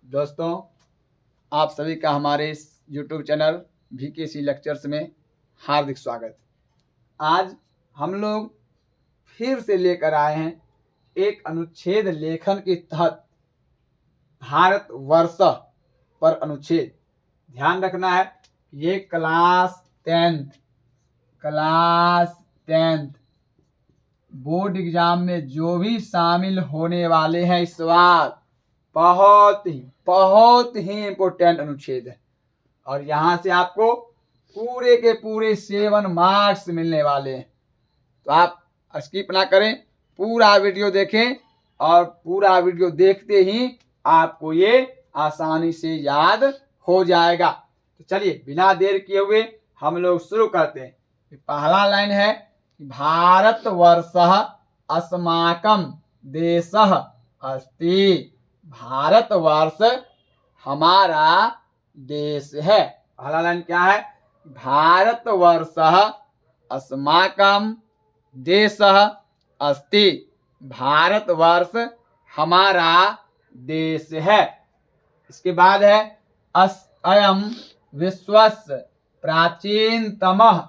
दोस्तों, आप सभी का हमारे इस YouTube चैनल VKC लेक्चर्स में हार्दिक स्वागत। आज हम लोग फिर से लेकर आए हैं एक अनुच्छेद लेखन के तहत भारतवर्ष पर अनुच्छेद। ध्यान रखना है, ये क्लास 10th बोर्ड एग्जाम में जो भी शामिल होने वाले हैं इस बार बहुत ही इम्पोर्टेंट अनुच्छेद है और यहाँ से आपको पूरे के पूरे 7 मार्क्स मिलने वाले हैं। तो आप स्किप ना करें, पूरा वीडियो देखें और पूरा वीडियो देखते ही आपको ये आसानी से याद हो जाएगा। तो चलिए बिना देर किए हुए हम लोग शुरू करते हैं। पहला लाइन है, भारतवर्षः अस्माकं देशः अस्ति। भारतवर्ष हमारा देश है। पहला लाइन क्या है? भारतवर्षः अस्माकं देशः अस्ति। भारतवर्ष हमारा देश है। इसके बाद है, अयं विश्वस्य प्राचीनतमः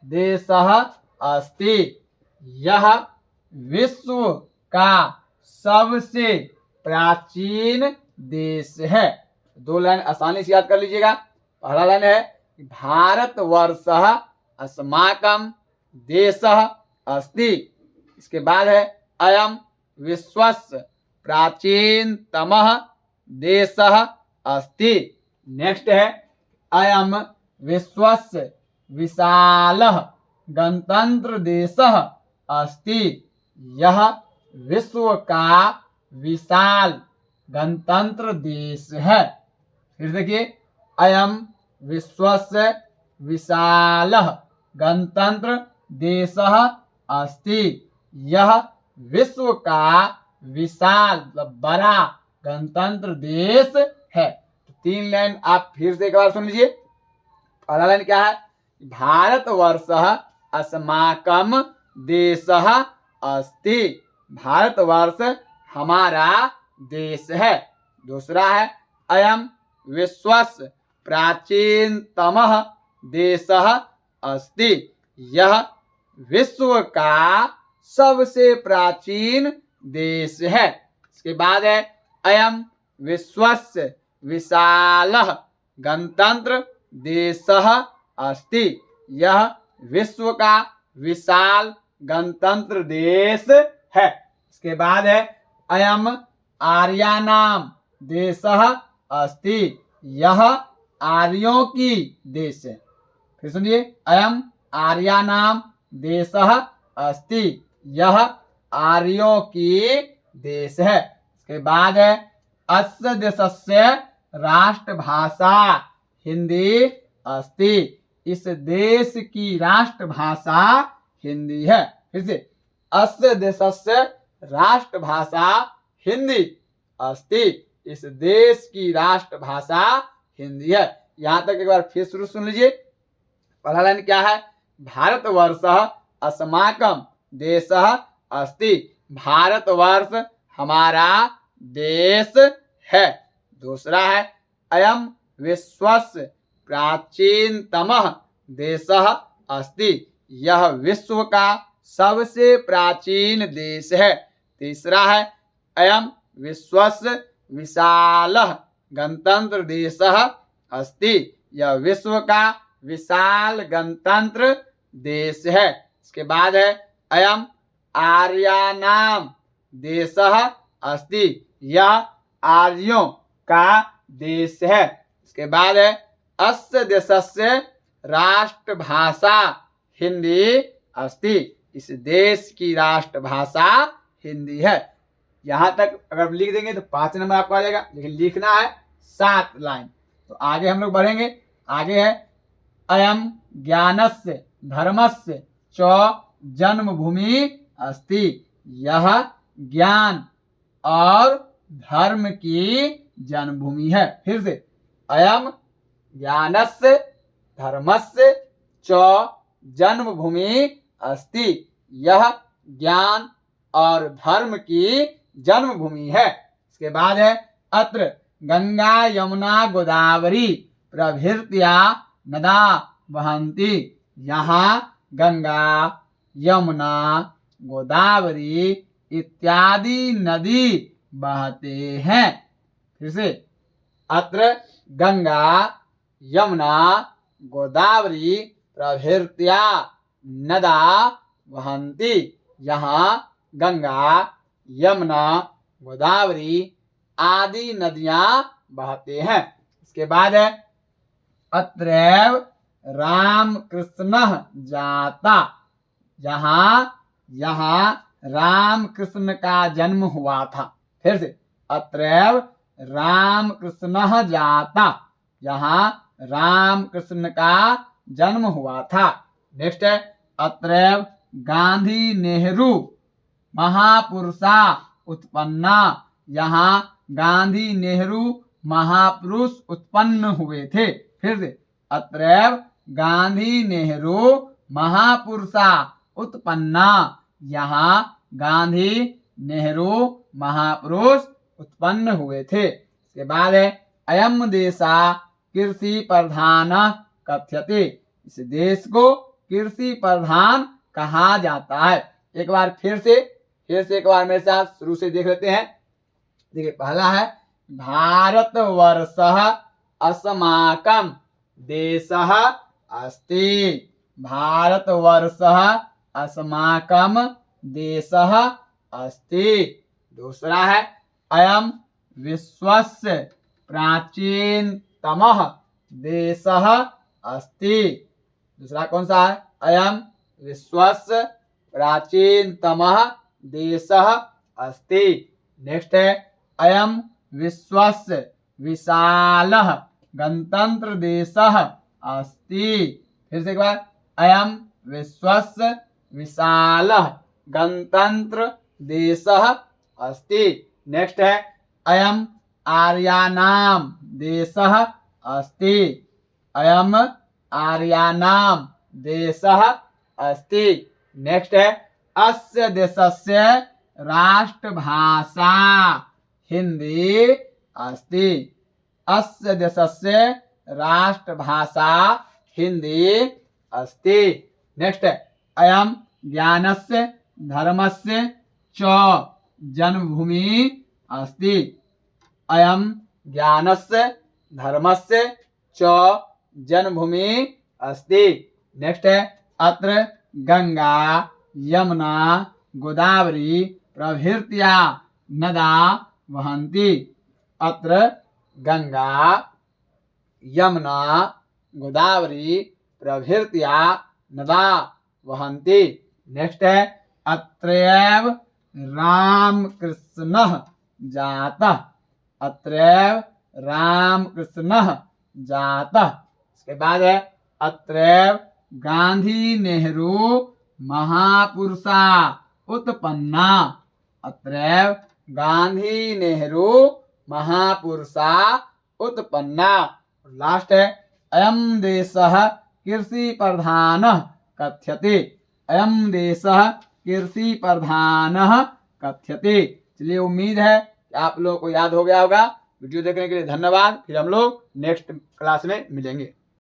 देशः अस्ति। यह विश्व का सबसे प्राचीन देश है। 2 लाइन आसानी से याद कर लीजिएगा। पहला लाइन है, भारतवर्षः अस्माकं देशः अस्ति। इसके बाद है, अयं विश्वस्य प्राचीनतमः देशः अस्ति। नेक्स्ट है, अयं विश्वस्य विशालः गणतंत्र देशः अस्ति। यह विश्व का विशाल गणतंत्र देश है। फिर देखिए, अयं विश्वस्य विशालः गणतंत्र देशः अस्ति। यह विश्व का विशाल मतलब बड़ा गणतंत्र देश है। 3 लाइन आप फिर से एक बार सुन लीजिए। पहला लाइन क्या है? भारतवर्षः अस्माकं देशः अस्ति। भारतवर्ष हमारा देश है। दूसरा है, अयं विश्वस्य प्राचीनतमः देशः अस्ति। यह विश्व का सबसे प्राचीन देश है। इसके बाद है, अयं विश्वस्य विशालः गणतंत्र देशः अस्ति। यह विश्व का विशाल गणतंत्र देश है। इसके बाद है, अयं आर्याणां देशः अस्ति। यह आर्यों की देश है। फिर सुनिए, अयं आर्याणां देशः अस्ति। यह आर्यों की देश है। इसके बाद है, अस्य देशस्य राष्ट्रभाषा हिंदी अस्ति। इस देश की राष्ट्रभाषा हिंदी है। फिर से, अस्य देशस्य राष्ट्रभाषा हिंदी अस्ति। इस देश की राष्ट्रभाषा हिंदी है। यहाँ तक एक बार फिर शुरू सुन लीजिए। पहला लाइन क्या है? भारतवर्षः अस्माकं देशः अस्ति। भारतवर्ष हमारा देश है। दूसरा है, अयं विश्वस्य प्राचीनतमः देशः अस्ति। यह विश्व का सबसे प्राचीन देश है। तीसरा है, अयं विश्वस्य विशालः गणतंत्र देशः अस्ति। यह विश्व का विशाल गणतंत्र देश है। इसके बाद है, अयं आर्याणां देशः अस्ति। यह आर्यों का देश है। इसके बाद है, अस्य देशस्य राष्ट्रभाषा हिंदी अस्ति। इस देश की राष्ट्रभाषा हिंदी है। यहाँ तक अगर लिख देंगे तो 5 नंबर आपको आ जाएगा, लेकिन लिखना है 7 लाइन। तो आगे हम लोग बढ़ेंगे। आगे है, अयं ज्ञानस्य धर्मस्य च जन्मभूमि अस्ति। यह ज्ञान और धर्म की जन्मभूमि है। फिर से, अयं ज्ञानस्य धर्मस्य च जन्मभूमि अस्ति। यह ज्ञान और धर्म की जन्मभूमि है। इसके बाद है, अत्र गंगा यमुना गोदावरी प्रभृत्या नदा वहन्ति। यहाँ गंगा यमुना गोदावरी इत्यादि नदी बहते हैं। फिर से, अत्र गंगा यमुना गोदावरी प्रभृत्या नदा वहन्ति। यहाँ गंगा यमुना गोदावरी आदि नदियां बहते हैं। इसके बाद है अत्रैव राम कृष्ण जाता। यहाँ राम कृष्ण का जन्म हुआ था। फिर से, अत्रैव राम कृष्ण जाता। यहाँ राम कृष्ण का जन्म हुआ था। नेक्स्ट है अत्रैव गांधी नेहरू महापुरुषा उत्पन्ना। यहाँ गांधी नेहरू महापुरुष उत्पन्न हुए थे। फिर से, अत्रैव गांधी नेहरू महापुरुषा उत्पन्ना। यहाँ गांधी नेहरू महापुरुष उत्पन्न हुए थे। इसके बाद है अयम देशा कृषि प्रधान कथ्यते। इस देश को कृषि प्रधान कहा जाता है। एक बार फिर से एक बार मेरे साथ शुरू से देख लेते हैं। देखिए, पहला है भारतवर्षः अस्माकं देशः अस्ति। भारतवर्षः अस्माकं देशः अस्ति। दूसरा है अयम विश्वस्य प्राचीनतमः देशः अस्ति। दूसरा कौन सा है? अयम विश्वस्य प्राचीनतमः देशः अस्ति। नेक्स्ट है अयम विश्वस्य विशालः गणतंत्र देशः अस्ति। फिर से एक बार, अयम विश्वस्य विशालः गणतंत्र देशः अस्ति। नेक्स्ट है अयम आर्यानां देशः अस्ति। अयम आर्यानां देशः अस्ति। नेक्स्ट है अस्य देशस्य राष्ट्रभाषा हिंदी अस्ति। अस्य देशस्य राष्ट्रभाषा हिंदी अस्ति। नेक्स्ट है अयम ज्ञानस्य धर्मस्य च जन्मभूमि अस्ति। अयम ज्ञानस्य धर्मस्य च जन्मभूमि अस्ति। नेक्स्ट है अत्र गंगा यमुना गोदावरी प्रभृत्या नदा वहन्ति। अत्र गंगा यमुना गोदावरी प्रभृत्या नदा वहन्ति। नेक्स्ट है अत्रैव रामकृष्णः जातः। अत्रैव रामकृष्णः जातः। इसके बाद है अत्रैव गांधी नेहरू महापुरुषा उत्पन्ना। अत्रैव गांधी नेहरू महापुरुषा उत्पन्ना। लास्ट है अयम देशः कृषि प्रधानः कथ्यते। अयम देशः कृषि प्रधानः कथ्यते। चलिए, उम्मीद है कि आप लोगों को याद हो गया होगा। वीडियो देखने के लिए धन्यवाद। फिर हम लोग नेक्स्ट क्लास में मिलेंगे।